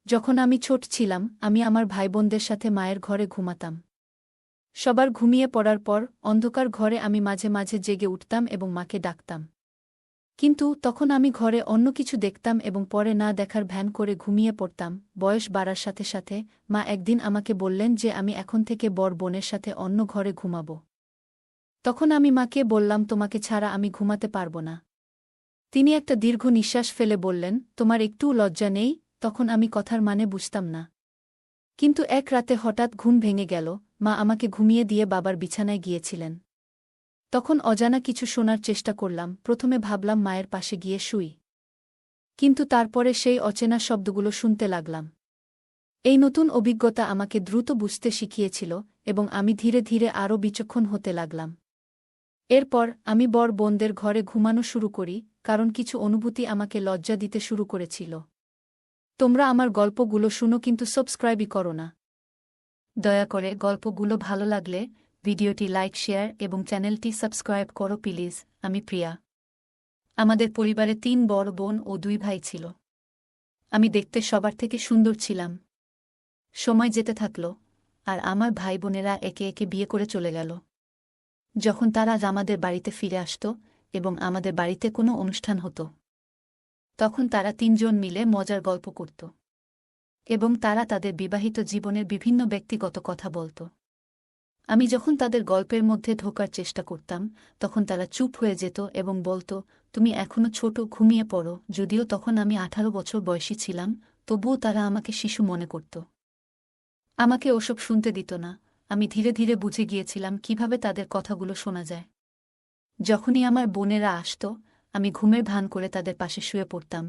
যখন আমি ছোট ছিলাম আমি আমার ভাইবোনদের সাথে মায়ের ঘরে ঘুমাতাম। সবার ঘুমিয়ে পড়ার পর অন্ধকার ঘরে আমি মাঝে মাঝে জেগে উঠতাম এবং মাকে ডাকতাম। কিন্তু তখন আমি ঘরে অন্য কিছু দেখতাম এবং পরে না দেখার ভ্যান করে ঘুমিয়ে পড়তাম। বয়স বাড়ার সাথে সাথে মা একদিন আমাকে বললেন যে আমি এখন থেকে বড় বোনের সাথে অন্য ঘরে ঘুমাব। তখন আমি মাকে বললাম, তোমাকে ছাড়া আমি ঘুমাতে পারব না। তিনি একটা দীর্ঘ নিঃশ্বাস ফেলে বললেন, তোমার একটুও লজ্জা নেই? তখন আমি কথার মানে বুঝতাম না। কিন্তু এক রাতে হঠাৎ ঘুম ভেঙে গেল। মা আমাকে ঘুমিয়ে দিয়ে বাবার বিছানায় গিয়েছিলেন। তখন অজানা কিছু শোনার চেষ্টা করলাম। প্রথমে ভাবলাম মায়ের পাশে গিয়ে শুই, কিন্তু তারপরে সেই অচেনা শব্দগুলো শুনতে লাগলাম। এই নতুন অভিজ্ঞতা আমাকে দ্রুত বুঝতে শিখিয়েছিল এবং আমি ধীরে ধীরে আরও বিচক্ষণ হতে লাগলাম। এরপর আমি বড় বোনদের ঘরে ঘুমানো শুরু করি, কারণ কিছু অনুভূতি আমাকে লজ্জা দিতে শুরু করেছিল। তোমরা আমার গল্পগুলো শুনো, কিন্তু সাবস্ক্রাইবই করো না। দয়া করে গল্পগুলো ভালো লাগলে ভিডিওটি লাইক, শেয়ার এবং চ্যানেলটি সাবস্ক্রাইব করো প্লিজ। আমি প্রিয়া। আমাদের পরিবারে ৩ বড় বোন ও ২ ভাই ছিল। আমি দেখতে সবার থেকে সুন্দর ছিলাম। সময় যেতে থাকল, আর আমার ভাই বোনেরা একে একে বিয়ে করে চলে গেল। যখন তারা আমাদের বাড়িতে ফিরে আসত এবং আমাদের বাড়িতে কোনো অনুষ্ঠান হতো, তখন তারা ৩ জন মিলে মজার গল্প করত এবং তারা তাদের বিবাহিত জীবনের বিভিন্ন ব্যক্তিগত কথা বলত। আমি যখন তাদের গল্পের মধ্যে ঢোকার চেষ্টা করতাম, তখন তারা চুপ হয়ে যেত এবং বলত, তুমি এখনো ছোট, ঘুমিয়ে পড়ো। যদিও তখন আমি ১৮ বছর বয়সী ছিলাম, তবুও তারা আমাকে শিশু মনে করত। আমাকে ওসব শুনতে দিত না। আমি ধীরে ধীরে বুঝে গিয়েছিলাম কিভাবে তাদের কথাগুলো শোনা যায়। যখনই আমার বোনেরা আসত, আমি ঘুমের ভান করে তাদের পাশে শুয়ে পড়তাম।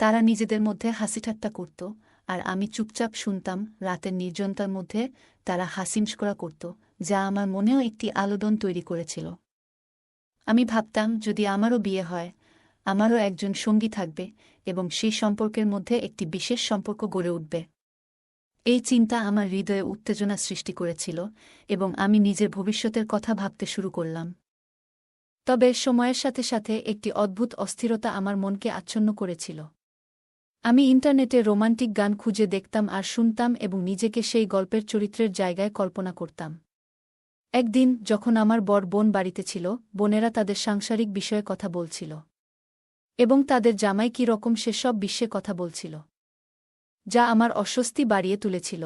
তারা নিজেদের মধ্যে হাসিঠাট্টা করত, আর আমি চুপচাপ শুনতাম। রাতের নির্জনতার মধ্যে তারা হাসিমস্করা করত, যা আমার মনেও একটি আলোড়ন তৈরি করেছিল। আমি ভাবতাম, যদি আমারও বিয়ে হয়, আমারও একজন সঙ্গী থাকবে এবং সেই সম্পর্কের মধ্যে একটি বিশেষ সম্পর্ক গড়ে উঠবে। এই চিন্তা আমার হৃদয়ে উত্তেজনা সৃষ্টি করেছিল এবং আমি নিজের ভবিষ্যতের কথা ভাবতে শুরু করলাম। তবে সময়ের সাথে সাথে একটি অদ্ভুত অস্থিরতা আমার মনকে আচ্ছন্ন করেছিল। আমি ইন্টারনেটে রোমান্টিক গান খুঁজে দেখতাম আর শুনতাম এবং নিজেকে সেই গল্পের চরিত্রের জায়গায় কল্পনা করতাম। একদিন যখন আমার বড় বোন বাড়িতে ছিল, বোনেরা তাদের সাংসারিক বিষয়ে কথা বলছিল এবং তাদের জামাই কী রকম সেসব বিশ্বে কথা বলছিল, যা আমার অস্বস্তি বাড়িয়ে তুলেছিল।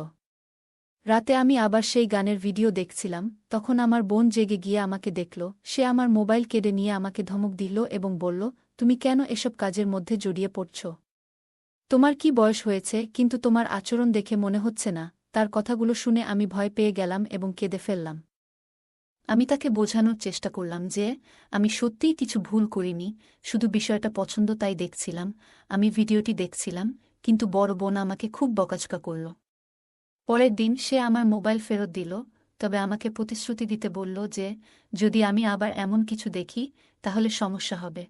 রাতে আমি আবার সেই গানের ভিডিও দেখছিলাম। তখন আমার বোন জেগে গিয়ে আমাকে দেখল। সে আমার মোবাইল কেড়ে নিয়ে আমাকে ধমক দিল এবং বলল, তুমি কেন এসব কাজের মধ্যে জড়িয়ে পড়ছ? তোমার কি বয়স হয়েছে? কিন্তু তোমার আচরণ দেখে মনে হচ্ছে না। তার কথাগুলো শুনে আমি ভয় পেয়ে গেলাম এবং কেঁদে ফেললাম। আমি তাকে বোঝানোর চেষ্টা করলাম যে আমি সত্যিই কিছু ভুল করিনি, শুধু বিষয়টা পছন্দ তাই দেখছিলাম। আমি ভিডিওটি দেখছিলাম, কিন্তু বড় বোন আমাকে খুব বকাঝকা করল। পরের দিন সে আমার মোবাইল ফেরত দিল, তবে আমাকে প্রতিশ্রুতি দিতে বলল যে যদি আমি আবার এমন কিছু দেখি, তাহলে সমস্যা হবে।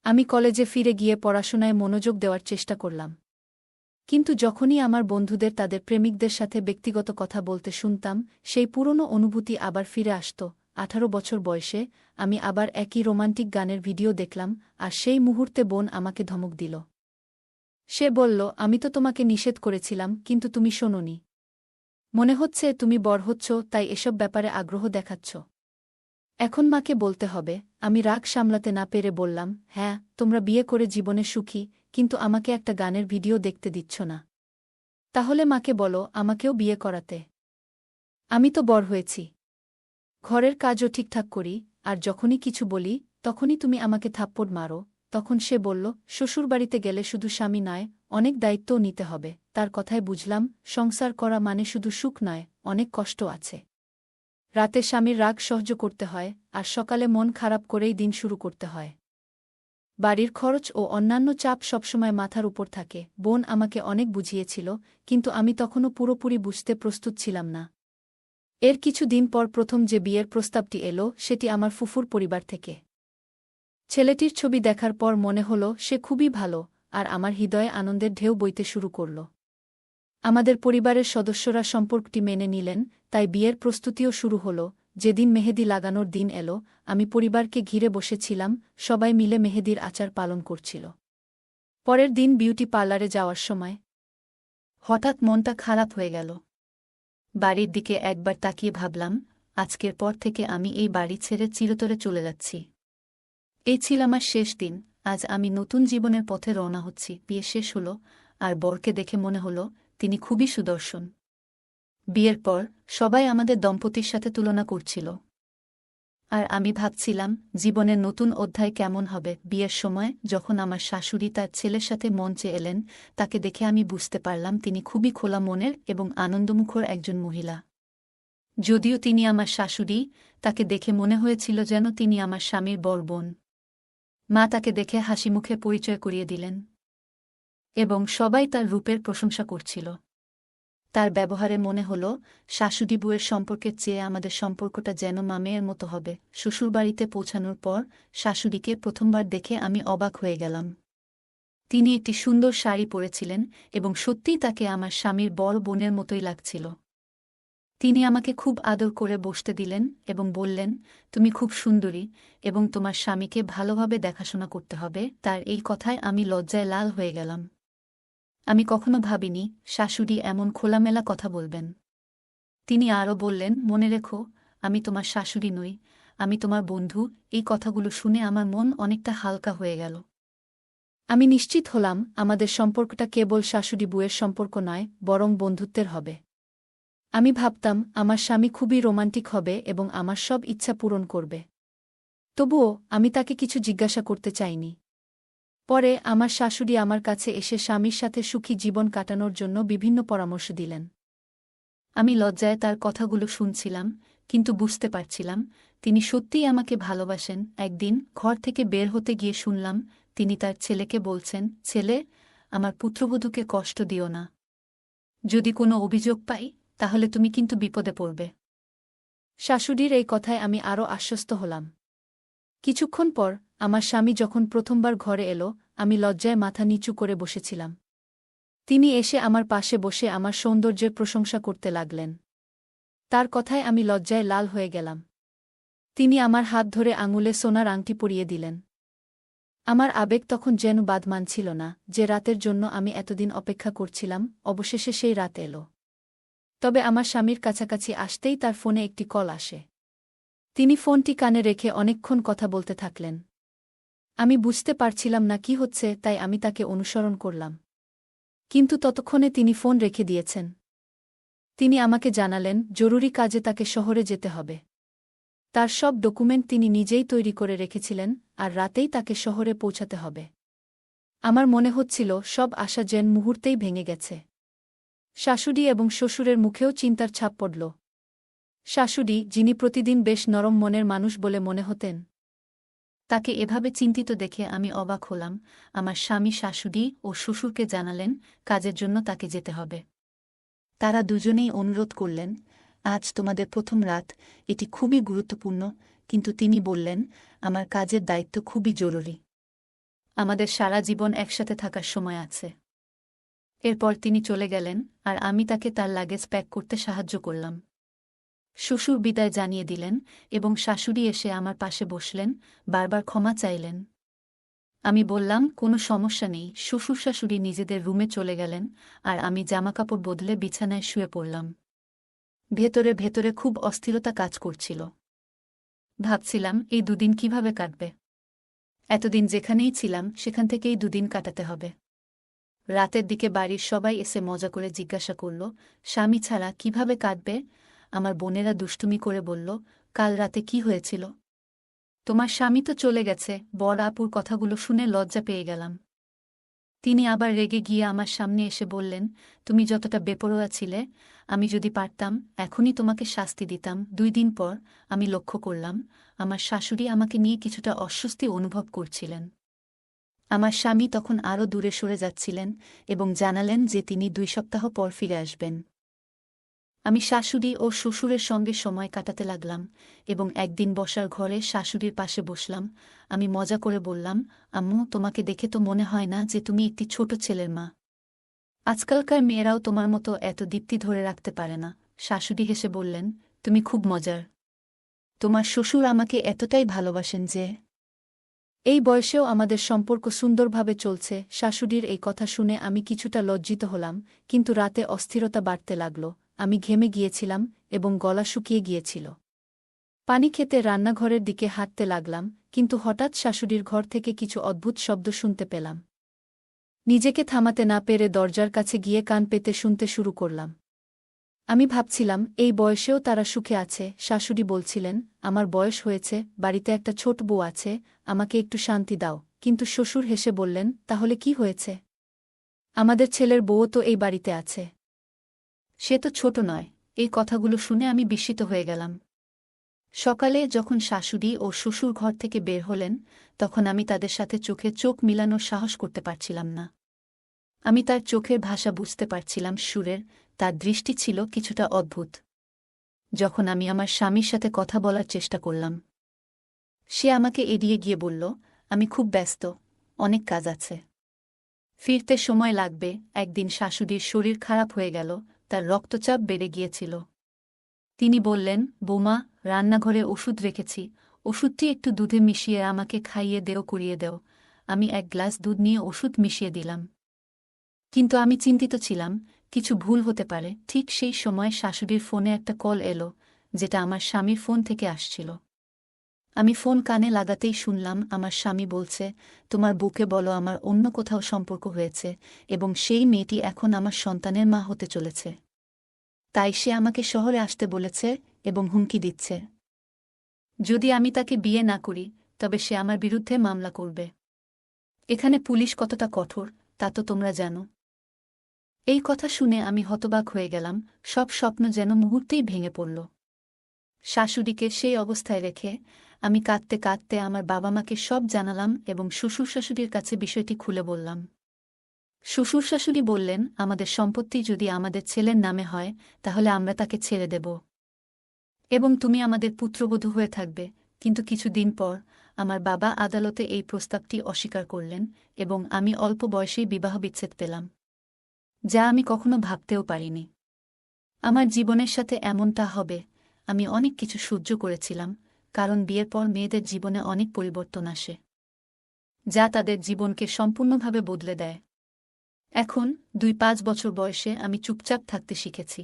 আমি কলেজে ফিরে গিয়ে পড়াশোনায় মনোযোগ দেওয়ার চেষ্টা করলাম। কিন্তু যখনই আমার বন্ধুদের তাদের প্রেমিকদের সাথে ব্যক্তিগত কথা বলতে শুনতাম, সেই পুরনো অনুভূতি আবার ফিরে আসত। ১৮ বছর বয়সে আমি আবার একই রোমান্টিক গানের ভিডিও দেখলাম, আর সেই মুহূর্তে বোন আমাকে ধমক দিল। সে বলল, আমি তো তোমাকে নিষেধ করেছিলাম, কিন্তু তুমি শোনোনি। মনে হচ্ছে তুমি বড় হচ্ছ, তাই এসব ব্যাপারে আগ্রহ দেখাচ্ছ। এখন মাকে বলতে হবে। আমি রাগ সামলাতে না পেরে বললাম, হ্যাঁ, তোমরা বিয়ে করে জীবনে সুখী, কিন্তু আমাকে একটা গানের ভিডিও দেখতে দিচ্ছ না। তাহলে মাকে বলো আমাকেও বিয়ে করাতে। আমি তো বড় হয়েছি, ঘরের কাজও ঠিকঠাক করি, আর যখনই কিছু বলি তখনই তুমি আমাকে থাপ্পড় মারো। তখন সে বলল, শ্বশুরবাড়িতে গেলে শুধু স্বামী নয়, অনেক দায়িত্বও নিতে হবে। তার কথায় বুঝলাম, সংসার করা মানে শুধু সুখ নয়, অনেক কষ্ট আছে। রাতে স্বামীর রাগ সহ্য করতে হয়, আর সকালে মন খারাপ করেই দিন শুরু করতে হয়। বাড়ির খরচ ও অন্যান্য চাপ সবসময় মাথার উপর থাকে। বোন আমাকে অনেক বুঝিয়েছিল, কিন্তু আমি তখনও পুরোপুরি বুঝতে প্রস্তুত ছিলাম না। এর কিছু দিন পর প্রথম যে বিয়ের প্রস্তাবটি এলো, সেটি আমার ফুফুর পরিবার থেকে। ছেলেটির ছবি দেখার পর মনে হলো সে খুবই ভালো, আর আমার হৃদয়ে আনন্দের ঢেউ বইতে শুরু করল। আমাদের পরিবারের সদস্যরা সম্পর্কটি মেনে নিলেন, তাই বিয়ের প্রস্তুতিও শুরু হল। যেদিন মেহেদি লাগানোর দিন এলো, আমি পরিবারকে ঘিরে বসেছিলাম, সবাই মিলে মেহেদির আচার পালন করছিল। পরের দিন বিউটি পার্লারে যাওয়ার সময় হঠাৎ মনটা খারাপ হয়ে গেল। বাড়ির দিকে একবার তাকিয়ে ভাবলাম, আজকের পর থেকে আমি এই বাড়ি ছেড়ে চিরতরে চলে যাচ্ছি। এই ছিল আমার শেষ দিন। আজ আমি নতুন জীবনের পথে রওনা হচ্ছি। বিয়ে শেষ হলো, আর বরকে দেখে মনে হলো তিনি খুবই সুদর্শন। বিয়ের পর সবাই আমাদের দম্পতির সাথে তুলনা করছিল, আর আমি ভাবছিলাম জীবনের নতুন অধ্যায় কেমন হবে। বিয়ের সময় যখন আমার শাশুড়ি তার ছেলের সাথে মঞ্চে এলেন, তাকে দেখে আমি বুঝতে পারলাম তিনি খুবই খোলা মনের এবং আনন্দমুখর একজন মহিলা। যদিও তিনি আমার শাশুড়ি, তাকে দেখে মনে হয়েছিল যেন তিনি আমার স্বামীর বড় বোন। মা তাকে দেখে হাসিমুখে পরিচয় করিয়ে দিলেন, এবং সবাই তার রূপের প্রশংসা করছিল। তার ব্যবহারে মনে হল শাশুড়ি বউয়ের সম্পর্কের চেয়ে আমাদের সম্পর্কটা যেন মা-মেয়ের মতো হবে। শ্বশুরবাড়িতে পৌঁছানোর পর শাশুড়িকে প্রথমবার দেখে আমি অবাক হয়ে গেলাম। তিনি একটি সুন্দর শাড়ি পরেছিলেন এবং সত্যিই তাকে আমার স্বামীর বড় বোনের মতোই লাগছিল। তিনি আমাকে খুব আদর করে বসতে দিলেন এবং বললেন, তুমি খুব সুন্দরী এবং তোমার স্বামীকে ভালোভাবে দেখাশোনা করতে হবে। তার এই কথায় আমি লজ্জায় লাল হয়ে গেলাম। আমি কখনো ভাবিনি শাশুড়ি এমন খোলামেলা কথা বলবেন। তিনি আরও বললেন, মনে রেখো, আমি তোমার শাশুড়ি নই, আমি তোমার বন্ধু। এই কথাগুলো শুনে আমার মন অনেকটা হালকা হয়ে গেল। আমি নিশ্চিত হলাম আমাদের সম্পর্কটা কেবল শাশুড়ি বুয়ের সম্পর্ক নয়, বরং বন্ধুত্বের হবে। আমি ভাবতাম আমার স্বামী খুবই রোমান্টিক হবে এবং আমার সব ইচ্ছা পূরণ করবে। তবুও আমি তাকে কিছু জিজ্ঞাসা করতে চাইনি। পরে আমার শাশুড়ি আমার কাছে এসে স্বামীর সাথে সুখী জীবন কাটানোর জন্য বিভিন্ন পরামর্শ দিলেন। আমি লজ্জায় তার কথাগুলো শুনছিলাম, কিন্তু বুঝতে পারছিলাম তিনি সত্যিই আমাকে ভালোবাসেন। একদিন ঘর থেকে বের হতে গিয়ে শুনলাম তিনি তার ছেলেকে বলছেন, ছেলে, আমার পুত্রবধূকে কষ্ট দিও না। যদি কোনো অভিযোগ পাই তাহলে তুমি কিন্তু বিপদে পড়বে। শাশুড়ির এই কথায় আমি আরও আশ্বস্ত হলাম। কিছুক্ষণ পর আমার স্বামী যখন প্রথমবার ঘরে এলো, আমি লজ্জায় মাথা নিচু করে বসেছিলাম। তিনি এসে আমার পাশে বসে আমার সৌন্দর্যের প্রশংসা করতে লাগলেন। তার কথায় আমি লজ্জায় লাল হয়ে গেলাম। তিনি আমার হাত ধরে আঙুলে সোনার আংটি পরিয়ে দিলেন। আমার আবেগ তখন যেন বাদ মানছিল না। যে রাতের জন্য আমি এতদিন অপেক্ষা করছিলাম, অবশেষে সেই রাত এলো। তবে আমার স্বামীর কাছাকাছি আসতেই তার ফোনে একটি কল আসে। তিনি ফোনটি কানে রেখে অনেকক্ষণ কথা বলতে থাকলেন। আমি বুঝতে পারছিলাম না কি হচ্ছে, তাই আমি তাকে অনুসরণ করলাম। কিন্তু ততক্ষণে তিনি ফোন রেখে দিয়েছেন। তিনি আমাকে জানালেন জরুরি কাজে তাকে শহরে যেতে হবে। তার সব ডকুমেন্ট তিনি নিজেই তৈরি করে রেখেছিলেন, আর রাতেই তাকে শহরে পৌঁছাতে হবে। আমার মনে হচ্ছিল সব আশা যেন মুহূর্তেই ভেঙে গেছে। শাশুড়ি এবং শ্বশুরের মুখেও চিন্তার ছাপ পড়ল। শাশুড়ি, যিনি প্রতিদিন বেশ নরম মনের মানুষ বলে মনে হতেন, তাকে এভাবে চিন্তিত দেখে আমি অবাক হলাম। আমার স্বামী শাশুড়ি ও শ্বশুরকে জানালেন কাজের জন্য তাকে যেতে হবে। তারা দুজনেই অনুরোধ করলেন, আজ তোমাদের প্রথম রাত, এটি খুবই গুরুত্বপূর্ণ। কিন্তু তিনি বললেন, আমার কাজের দায়িত্ব খুবই জরুরি। আমাদের সারা জীবন একসাথে থাকার সময় আছে। এরপর তিনি চলে গেলেন, আর আমি তাকে তার লাগেজ প্যাক করতে সাহায্য করলাম। শ্বশুর বিদায় জানিয়ে দিলেন এবং শাশুড়ি এসে আমার পাশে বসলেন, বারবার ক্ষমা চাইলেন। আমি বললাম, কোনো সমস্যা নেই। শ্বশুর শাশুড়ি নিজেদের রুমে চলে গেলেন, আর আমি জামাকাপড় বদলে বিছানায় শুয়ে পড়লাম। ভেতরে ভেতরে খুব অস্থিরতা কাজ করছিল। ভাবছিলাম এই দুদিন কিভাবে কাটবে। এতদিন যেখানেই ছিলাম সেখান থেকেই দুদিন কাটাতে হবে। রাতের দিকে বাড়ির সবাই এসে মজা করে জিজ্ঞাসা করল, স্বামী ছাড়া কিভাবে কাটবে। আমার বোনেরা দুষ্টুমি করে বলল, কাল রাতে কি হয়েছিল? তোমার স্বামী তো চলে গেছে। বড় আপুর কথাগুলো শুনে লজ্জা পেয়ে গেলাম। তিনি আবার রেগে গিয়ে আমার সামনে এসে বললেন, তুমি যতটা বেপরোয়া ছিলে, আমি যদি পারতাম এখনই তোমাকে শাস্তি দিতাম। 2 দিন পর আমি লক্ষ্য করলাম আমার শাশুড়ি আমাকে নিয়ে কিছুটা অস্বস্তি অনুভব করছিলেন। আমার স্বামী তখন আরও দূরে সরে যাচ্ছিলেন এবং জানালেন যে তিনি 2 সপ্তাহ পর ফিরে আসবেন। আমি শাশুড়ি ও শ্বশুরের সঙ্গে সময় কাটাতে লাগলাম এবং একদিন বসার ঘরে শাশুড়ির পাশে বসলাম। আমি মজা করে বললাম, আম্মু, তোমাকে দেখে তো মনে হয় না যে তুমি একটি ছোট ছেলের মা। আজকালকার মেয়েরাও তোমার মতো এত দীপ্তি ধরে রাখতে পারে না। শাশুড়ি হেসে বললেন, তুমি খুব মজার। তোমার শ্বশুর আমাকে এতটাই ভালোবাসেন যে এই বয়সেও আমাদের সম্পর্ক সুন্দরভাবে চলছে। শাশুড়ির এই কথা শুনে আমি কিছুটা লজ্জিত হলাম, কিন্তু রাতে অস্থিরতা বাড়তে লাগল। আমি ঘেমে গিয়েছিলাম এবং গলা শুকিয়ে গিয়েছিল। পানি খেতে রান্নাঘরের দিকে হাঁটতে লাগলাম, কিন্তু হঠাৎ শাশুড়ির ঘর থেকে কিছু অদ্ভুত শব্দ শুনতে পেলাম। নিজেকে থামাতে না পেরে দরজার কাছে গিয়ে কান পেতে শুনতে শুরু করলাম। আমি ভাবছিলাম, এই বয়সেও তারা সুখে আছে। শাশুড়ি বলছিলেন, আমার বয়স হয়েছে, বাড়িতে একটা ছোট বউ আছে, আমাকে একটু শান্তি দাও। কিন্তু শ্বশুর হেসে বললেন, তাহলে কি হয়েছে? আমাদের ছেলের বউও তো এই বাড়িতে আছে। সে তো ছোট নয়। এই কথাগুলো শুনে আমি বিস্মিত হয়ে গেলাম। সকালে যখন শাশুড়ি ও শ্বশুর ঘর থেকে বের হলেন, তখন আমি তাদের সাথে চোখে চোখ মিলানোর সাহস করতে পারছিলাম না। আমি তার চোখের ভাষা বুঝতে পারছিলাম, সুরের, তার দৃষ্টি ছিল কিছুটা অদ্ভুত। যখন আমি আমার স্বামীর সাথে কথা বলার চেষ্টা করলাম, সে আমাকে এড়িয়ে গিয়ে বলল, আমি খুব ব্যস্ত, অনেক কাজ আছে, ফিরতে সময় লাগবে। একদিন শাশুড়ির শরীর খারাপ হয়ে গেল, তার রক্তচাপ বেড়ে গিয়েছিল। তিনি বললেন, বৌমা, রান্নাঘরে ওষুধ রেখেছি, ওষুধটি একটু দুধে মিশিয়ে আমাকে খাইয়ে করিয়ে দেও। আমি এক গ্লাস দুধ নিয়ে ওষুধ মিশিয়ে দিলাম। কিন্তু আমি চিন্তিত ছিলাম, কিছু ভুল হতে পারে। ঠিক সেই সময় শাশুড়ির ফোনে একটা কল এলো, যেটা আমার স্বামীর ফোন থেকে আসছিল। আমি ফোন কানে লাগাতেই শুনলাম আমার স্বামী বলছে, তোমার বউকে বলো আমার অন্য কোথাও সম্পর্ক হয়েছে এবং সেই মেয়েটি এখন আমার সন্তানের মা হতে চলেছে। তাই সে আমাকে শহরে আসতে বলেছে এবং হুমকি দিচ্ছে, যদি আমি তাকে বিয়ে না করি তবে সে আমার বিরুদ্ধে মামলা করবে। এখানে পুলিশ কতটা কঠোর তা তো তোমরা জানো। এই কথা শুনে আমি হতবাক হয়ে গেলাম, সব স্বপ্ন যেন মুহূর্তেই ভেঙে পড়ল। শাশুড়িকে সেই অবস্থায় রেখে আমি কাঁদতে কাঁদতে আমার বাবা মাকে সব জানালাম এবং শ্বশুর শাশুড়ির কাছে বিষয়টি খুলে বললাম। শ্বশুর শাশুড়ি বললেন, আমাদের সম্পত্তি যদি আমাদের ছেলের নামে হয় তাহলে আমরা তাকে ছেড়ে দেব এবং তুমি আমাদের পুত্রবধূ হয়ে থাকবে। কিন্তু কিছুদিন পর আমার বাবা আদালতে এই প্রস্তাবটি অস্বীকার করলেন এবং আমি অল্প বয়সেই বিবাহ বিচ্ছেদ পেলাম, যা আমি কখনো ভাবতেও পারিনি। আমার জীবনের সাথে এমনটা হবে আমি অনেক কিছু সহ্য করেছিলাম, কারণ বিয়ের পর মেয়েদের জীবনে অনেক পরিবর্তন আসে, যা তাদের জীবনকে সম্পূর্ণভাবে বদলে দেয়। এখন ২-৫ বছর বয়সে আমি চুপচাপ থাকতে শিখেছি।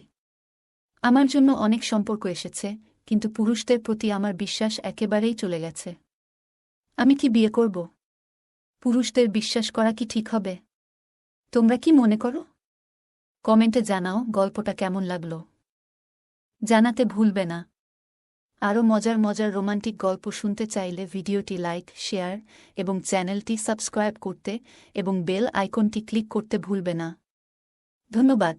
আমার জন্য অনেক সম্পর্ক এসেছে, কিন্তু পুরুষদের প্রতি আমার বিশ্বাস একেবারেই চলে গেছে। আমি কি বিয়ে করব? পুরুষদের বিশ্বাস করা কি ঠিক হবে? তোমরা কি মনে করো? কমেন্টে জানাও গল্পটা কেমন লাগলো। জানাতে ভুলবে না। আরও মজার মজার রোমান্টিক গল্প শুনতে চাইলে ভিডিওটি লাইক, শেয়ার এবং চ্যানেলটি সাবস্ক্রাইব করতে এবং বেল আইকনটি ক্লিক করতে ভুলবে না। ধন্যবাদ।